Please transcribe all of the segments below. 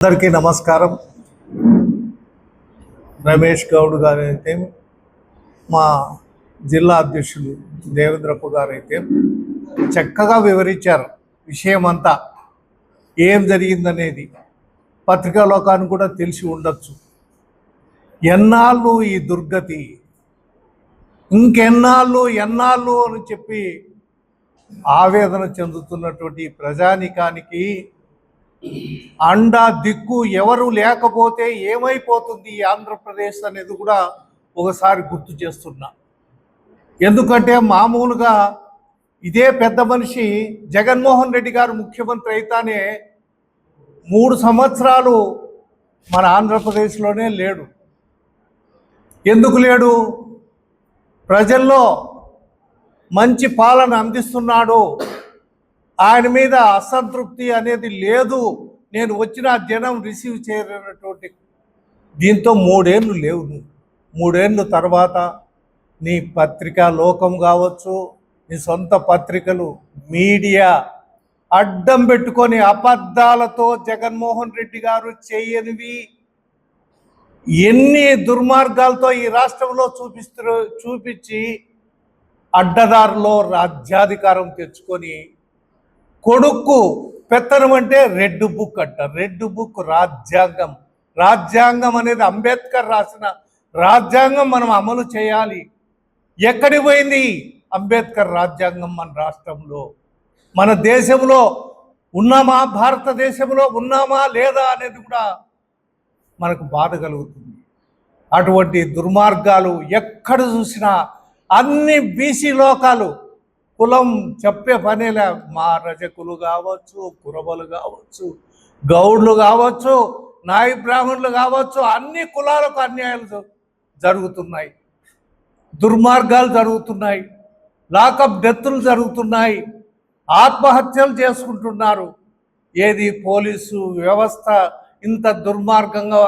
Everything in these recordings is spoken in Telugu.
అందరికీ నమస్కారం. రమేష్ గౌడ్ గారు అయితే, మా జిల్లా అధ్యక్షులు దేవేంద్రప్ప గారు అయితే చక్కగా వివరించారు విషయం అంతా, ఏం జరిగిందనేది. పత్రికా లోకానికి కూడా తెలిసి ఉండొచ్చు. ఎన్నాళ్ళు ఈ దుర్గతి, ఇంకెన్నాళ్ళు అని చెప్పి ఆవేదన చెందుతున్నటువంటి ప్రజానికానికి అండా దిక్కు ఎవరు లేకపోతే ఏమైపోతుంది ఈ ఆంధ్రప్రదేశ్ అనేది కూడా ఒకసారి గుర్తు చేస్తున్నా. ఎందుకంటే మామూలుగా ఇదే పెద్ద మనిషి జగన్మోహన్ రెడ్డి గారు ముఖ్యమంత్రి అయితేనే 3 సంవత్సరాలు మన ఆంధ్రప్రదేశ్లోనే లేడు. ఎందుకు లేడు? ప్రజల్లో మంచి పాలన అందిస్తున్నాడు, ఆయన మీద అసంతృప్తి అనేది లేదు, నేను వచ్చిన జనం రిసీవ్ చేయనటువంటి దీంతో 3 ఏళ్ళు లేవు. 3 ఏళ్ళ తర్వాత నీ పత్రికా లోకం కావచ్చు, నీ సొంత పత్రికలు, మీడియా అడ్డం పెట్టుకొని అబద్ధాలతో జగన్మోహన్ రెడ్డి గారు చేయనివి ఎన్ని దుర్మార్గాలతో ఈ రాష్ట్రంలో చూపించి అడ్డదారిలో రాజ్యాధికారం తెచ్చుకొని కొడుకు పెత్తనం అంటే రెడ్ బుక్ అంట. రెడ్ బుక్ రాజ్యాంగం. రాజ్యాంగం అనేది అంబేద్కర్ రాసిన రాజ్యాంగం మనం అమలు చేయాలి. ఎక్కడికి పోయింది అంబేద్కర్ రాజ్యాంగం? మన రాష్ట్రంలో, మన దేశంలో ఉన్నామా? భారతదేశంలో ఉన్నామా లేదా అనేది కూడా మనకు బాధ కలుగుతుంది. అటువంటి దుర్మార్గాలు ఎక్కడ చూసినా అన్ని బీసీ లోకాలు, కులం చెప్పే పనిలే, మా రజకులు కావచ్చు, కురబలు కావచ్చు, గౌడ్లు కావచ్చు, నాయి బ్రాహ్మణులు కావచ్చు, అన్ని కులాలకు అన్యాయాలు జరుగుతున్నాయి, దుర్మార్గాలు జరుగుతున్నాయి, లాకప్ డెత్తులు జరుగుతున్నాయి, ఆత్మహత్యలు చేసుకుంటున్నారు. ఏది పోలీసు వ్యవస్థ ఇంత దుర్మార్గంగా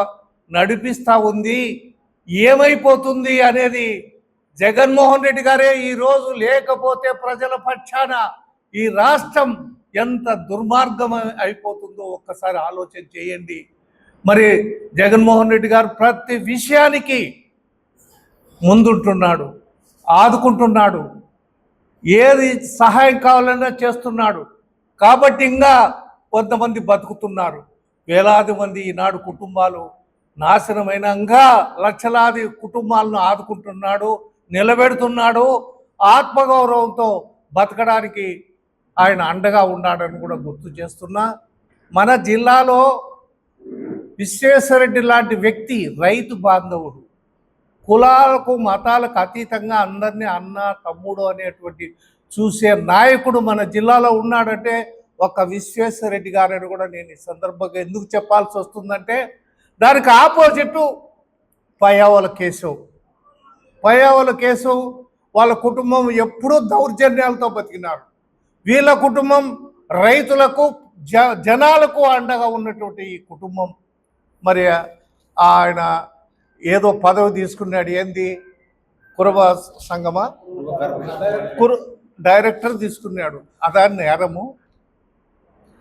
నడిపిస్తూ ఉంది, ఏమైపోతుంది అనేది జగన్మోహన్ రెడ్డి గారే ఈరోజు లేకపోతే ప్రజల పక్షాన ఈ రాష్ట్రం ఎంత దుర్మార్గం అయిపోతుందో ఒక్కసారి ఆలోచన చేయండి. మరి జగన్మోహన్ రెడ్డి గారు ప్రతి విషయానికి ముందుంటున్నాడు, ఆదుకుంటున్నాడు, ఏది సహాయం కావాలన్నా చేస్తున్నాడు. కాబట్టి ఇంకా కొంతమంది బతుకుతున్నారు, వేలాది మంది ఈనాడు కుటుంబాలు నాశనమైన ఇంకా లక్షలాది కుటుంబాలను ఆదుకుంటున్నాడు, నిలబెడుతున్నాడు. ఆత్మగౌరవంతో బతకడానికి ఆయన అండగా ఉన్నాడని కూడా గుర్తు చేస్తున్నా. మన జిల్లాలో విశ్వేశ్వరరెడ్డి లాంటి వ్యక్తి రైతు బాంధవుడు, కులాలకు మతాలకు అతీతంగా అందరినీ అన్న తమ్ముడు అనేటువంటి చూసే నాయకుడు మన జిల్లాలో ఉన్నాడంటే ఒక విశ్వేశ్వరరెడ్డి గారని కూడా నేను ఈ సందర్భంగా ఎందుకు చెప్పాల్సి వస్తుందంటే, దానికి ఆపోజిట్ పయ్యావుల కేశవ్ వాళ్ళ కుటుంబం ఎప్పుడూ దౌర్జన్యాలతో బతికినారు. వీళ్ళ కుటుంబం రైతులకు జనాలకు అండగా ఉన్నటువంటి ఈ కుటుంబం. మరి ఆయన ఏదో పదవి తీసుకున్నాడు, ఏంది కురబ సంఘమా డైరెక్టర్ తీసుకున్నాడు. అదాన్ని నేరము?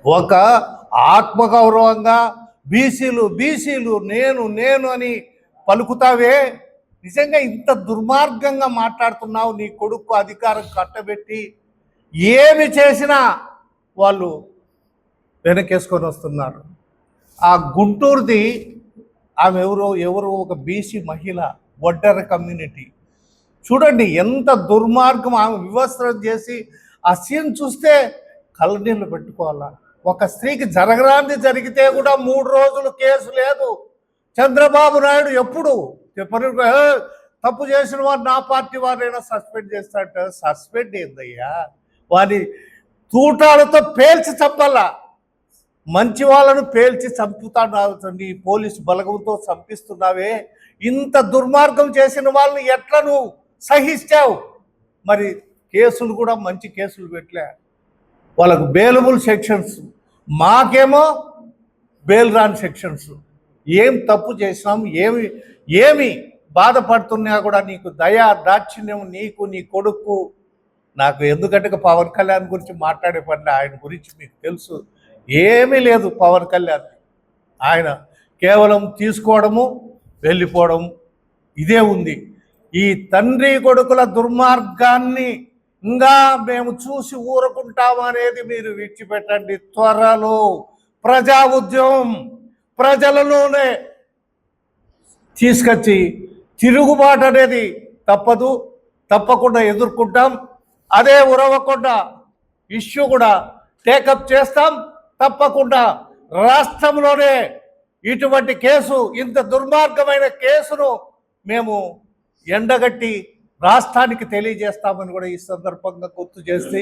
ఒక ఆత్మగౌరవంగా బీసీలు నేను అని పలుకుతావే, నిజంగా ఇంత దుర్మార్గంగా మాట్లాడుతున్నావు. నీ కొడుకు అధికారం కట్టబెట్టి ఏమి చేసినా వాళ్ళు వెనకేసుకొని వస్తున్నారు. ఆ గుంటూరుది ఆమె ఎవరు ఒక బీసీ మహిళ, వడ్డెర కమ్యూనిటీ. చూడండి ఎంత దుర్మార్గం. ఆమె వివస్త్రం చేసి ఆ సీన్ చూస్తే కళ్ళనీళ్ళు పెట్టుకోవాలా. ఒక స్త్రీకి జరగరాంది జరిగితే కూడా 3 రోజులు కేసు లేదు. చంద్రబాబు నాయుడు ఎప్పుడు తప్పు చేసిన వారు నా పార్టీ వారైనా సస్పెండ్ చేస్తాట. సస్పెండ్ ఏందయ్యా? వారి తూటాలతో పేల్చి చంపాలా. మంచి వాళ్ళను పేల్చి చంపుతాడు. నీ పోలీసు బలగంతో చంపిస్తున్నావే. ఇంత దుర్మార్గం చేసిన వాళ్ళని ఎట్లా నువ్వు సహిస్తావు? మరి కేసులు కూడా మంచి కేసులు పెట్టలే. వాళ్ళకు బెయిలబుల్ సెక్షన్స్, మాకేమో బెయిల్ రాని సెక్షన్స్. ఏం తప్పు చేసినాం, ఏమి బాధపడుతున్నా కూడా నీకు దయా దాక్షిణ్యం, నీకు నీ కొడుకు. నాకు ఎందుకంటే పవన్ కళ్యాణ్ గురించి మాట్లాడే పని, ఆయన గురించి మీకు తెలుసు, ఏమీ లేదు పవన్ కళ్యాణ్. ఆయన కేవలం తీసుకోవడము వెళ్ళిపోవడం ఇదే ఉంది. ఈ తండ్రి కొడుకుల దుర్మార్గాన్ని ఇంకా మేము చూసి ఊరుకుంటామనేది మీరు విడిచిపెట్టండి. త్వరలో ప్రజా ఉద్యమం ప్రజలలోనే తీసుకొచ్చి తిరుగుబాటు అనేది తప్పకుండా ఎదుర్కొంటాం. అదే ఉరవకొండ ఇష్యూ కూడా టేకప్ చేస్తాం. తప్పకుండా రాష్ట్రంలోనే ఇటువంటి కేసు, ఇంత దుర్మార్గమైన కేసును మేము ఎండగట్టి రాష్ట్రానికి తెలియజేస్తామని కూడా ఈ సందర్భంగా గుర్తు చేస్తే,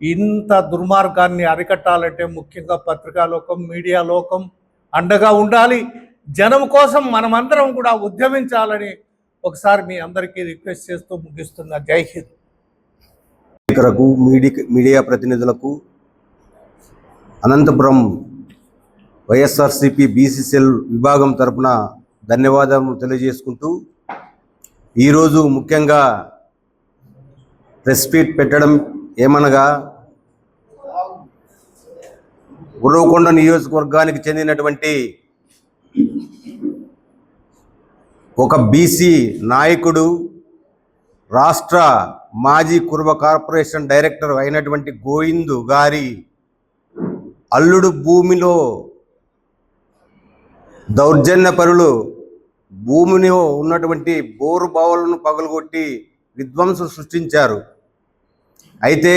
ఇంత దుర్మార్గాన్ని అరికట్టాలంటే ముఖ్యంగా పత్రికా లోకం, మీడియా లోకం అండగా ఉండాలి. జనం కోసం మనమందరం కూడా ఉద్యమించాలని ఒకసారి మీ అందరికీ రిక్వెస్ట్ చేస్తూ ముగిస్తున్నా. జై హింద్. మీడియా ప్రతినిధులకు అనంతపురం వైఎస్ఆర్సీపీ బీసీసీఎల్ విభాగం తరపున ధన్యవాదాలు తెలియజేసుకుంటూ, ఈరోజు ముఖ్యంగా ప్రెస్ మీట్ పెట్టడం ఏమనగా, ఉరవకొండ నియోజకవర్గానికి చెందినటువంటి ఒక బీసీ నాయకుడు, రాష్ట్ర మాజీ కుర్వ కార్పొరేషన్ డైరెక్టర్ అయినటువంటి గోవిందు గారి అల్లుడు భూమిలో దౌర్జన్యపరులు భూమిలో ఉన్నటువంటి బోరు బావులను పగలగొట్టి విధ్వంసం సృష్టించారు. అయితే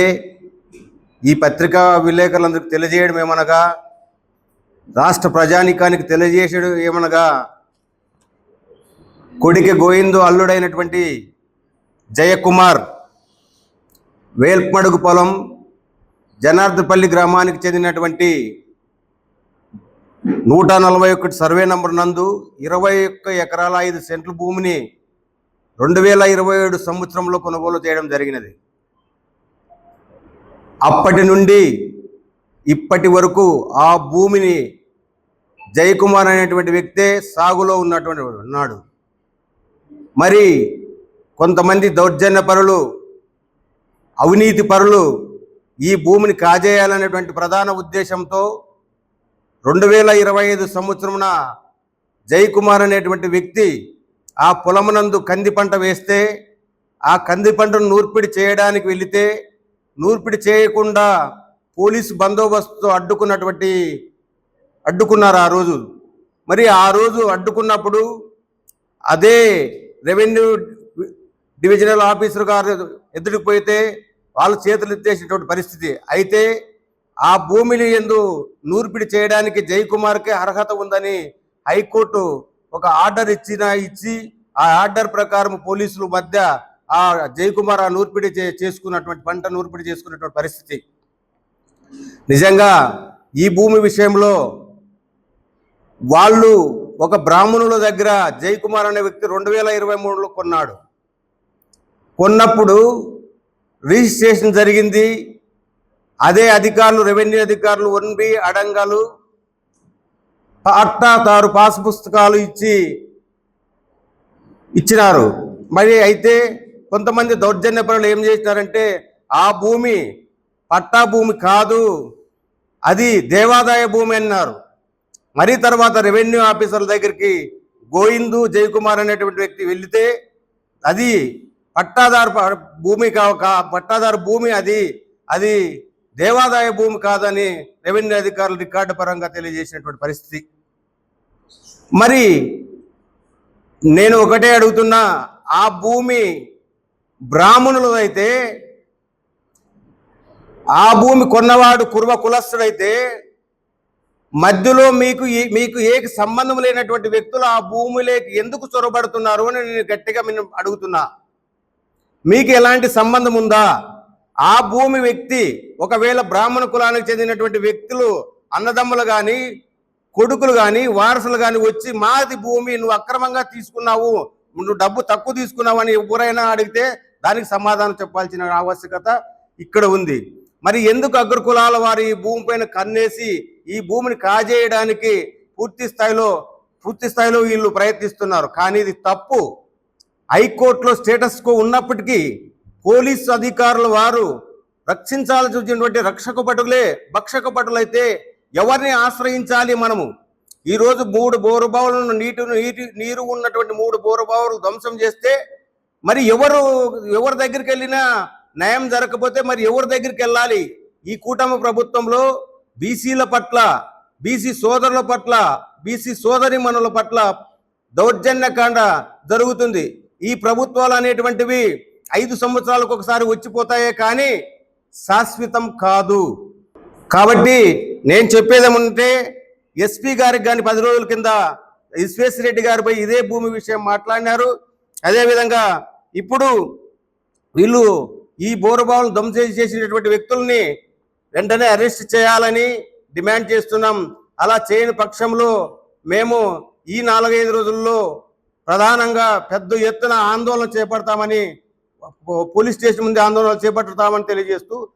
ఈ పత్రికా విలేకరులందరికీ తెలియజేయడం ఏమనగా, రాష్ట్ర ప్రజానీకానికి తెలియజేయడం ఏమనగా, కొడికి గోవిందు అల్లుడైనటువంటి జయకుమార్ వేల్పమడుగు పొలం జనార్దపల్లి గ్రామానికి చెందినటువంటి 141 సర్వే నంబర్ నందు 21 ఎకరాల 5 సెంట్ల భూమిని 2027 సంవత్సరంలో కొనుగోలు చేయడం జరిగినది. అప్పటి నుండి ఇప్పటి వరకు ఆ భూమిని జయకుమార్ అనేటువంటి వ్యక్తే సాగులో ఉన్నాడు. మరి కొంతమంది దౌర్జన్య పరులు, అవినీతి పరులు ఈ భూమిని కాజేయాలనేటువంటి ప్రధాన ఉద్దేశంతో 2025 సంవత్సరమున జయకుమార్ అనేటువంటి వ్యక్తి ఆ పొలమునందు కంది పంట వేస్తే, ఆ కంది పంటను నూర్పిడి చేయడానికి వెళితే నూర్పిడి చేయకుండా పోలీసు బందోబస్తుతో అడ్డుకున్నారు ఆ రోజు. మరి ఆ రోజు అడ్డుకున్నప్పుడు అదే రెవెన్యూ డివిజనల్ ఆఫీసర్ గారు ఎదుటికి పోయితే వాళ్ళు చేతులు ఎత్తేసినటువంటి పరిస్థితి. అయితే ఆ భూమిని యందు నూర్పిడి చేయడానికి జయకుమార్కే అర్హత ఉందని హైకోర్టు ఒక ఆర్డర్ ఇచ్చి ఆ ఆర్డర్ ప్రకారం పోలీసుల మధ్య ఆ జయకుమార్ ఆ నూర్పిడి చేసుకున్నటువంటి పంట నూర్పిడి చేసుకున్నటువంటి పరిస్థితి. నిజంగా ఈ భూమి విషయంలో వాళ్ళు ఒక బ్రాహ్మణుల దగ్గర జయకుమార్ అనే వ్యక్తి 2023లో కొన్నప్పుడు రిజిస్ట్రేషన్ జరిగింది. అదే అధికారులు, రెవెన్యూ అధికారులు 1B అడంగాలు పట్టాదారు పాస్ పుస్తకాలు ఇచ్చినారు. మరి అయితే కొంతమంది దౌర్జన్య పరులు ఏం చేసినారంటే, ఆ భూమి పట్టా భూమి కాదు, అది దేవాదాయ భూమి అన్నారు. మరి తర్వాత రెవెన్యూ ఆఫీసర్ల దగ్గరికి గోవిందు జయకుమార్ అనేటువంటి వ్యక్తి వెళితే అది పట్టాదారు భూమి, అది దేవాదాయ భూమి కాదని రెవెన్యూ అధికారులు రికార్డు పరంగా తెలియజేసినటువంటి పరిస్థితి. మరి నేను ఒకటే అడుగుతున్నా, ఆ భూమి బ్రాహ్మణులదైతే, ఆ భూమి కొన్నవాడు కుర్వ కులస్తుడైతే, మధ్యలో మీకు ఏ సంబంధం లేనటువంటి వ్యక్తులు ఆ భూమిలోకి ఎందుకు చొరబడుతున్నారు అని నేను గట్టిగా అడుగుతున్నా. మీకు ఎలాంటి సంబంధం ఉందా? ఆ భూమి వ్యక్తి ఒకవేళ బ్రాహ్మణ కులానికి చెందినటువంటి వ్యక్తులు, అన్నదమ్ములు కానీ, కొడుకులు కానీ, వారసులు కానీ వచ్చి మాది భూమి నువ్వు అక్రమంగా తీసుకున్నావు, నువ్వు డబ్బు తక్కువ తీసుకున్నావు అని ఎవరైనా అడిగితే దానికి సమాధానం చెప్పాల్సిన ఆవశ్యకత ఇక్కడ ఉంది. మరి ఎందుకు అగ్రకులాల వారు ఈ భూమి పైన కన్నేసి ఈ భూమిని కాజేయడానికి పూర్తి స్థాయిలో వీళ్ళు ప్రయత్నిస్తున్నారు? కానీ ఇది తప్పు. హైకోర్టులో స్టేటస్ కో ఉన్నప్పటికీ పోలీసు అధికారుల వారు రక్షించాల్సి వచ్చినటువంటి రక్షక భటులే భక్షక భటులైతే ఎవరిని ఆశ్రయించాలి? మనము ఈరోజు 3 బోరుబావులను నీరు ఉన్నటువంటి 3 బోరుబావులు ధ్వంసం చేస్తే మరి ఎవరి దగ్గరికి వెళ్ళినా న్యాయం జరగకపోతే మరి ఎవరి దగ్గరికి వెళ్ళాలి? ఈ కూటమి ప్రభుత్వంలో బీసీల పట్ల, బీసీ సోదరుల పట్ల, బీసీ సోదరిమణుల పట్ల దౌర్జన్యకాండ జరుగుతుంది. ఈ ప్రభుత్వాలు అనేటువంటివి 5 సంవత్సరాలకు ఒకసారి వచ్చిపోతాయే కానీ శాశ్వతం కాదు. కాబట్టి నేను చెప్పేదేమంటే, ఎస్పీ గారికి కానీ 10 రోజుల కింద విశ్వేశ్వరరెడ్డి గారిపై ఇదే భూమి విషయం మాట్లాడినారు. అదేవిధంగా ఇప్పుడు వీళ్ళు ఈ బోరుబావులు ధ్వంసం చేసినటువంటి వ్యక్తుల్ని వెంటనే అరెస్ట్ చేయాలని డిమాండ్ చేస్తున్నాం. అలా చేయని పక్షంలో మేము ఈ 4-5 రోజుల్లో ప్రధానంగా పెద్ద ఎత్తున ఆందోళన చేపడతామని, పోలీస్ స్టేషన్ ముందు ఆందోళన చేపడతామని తెలియజేస్తూ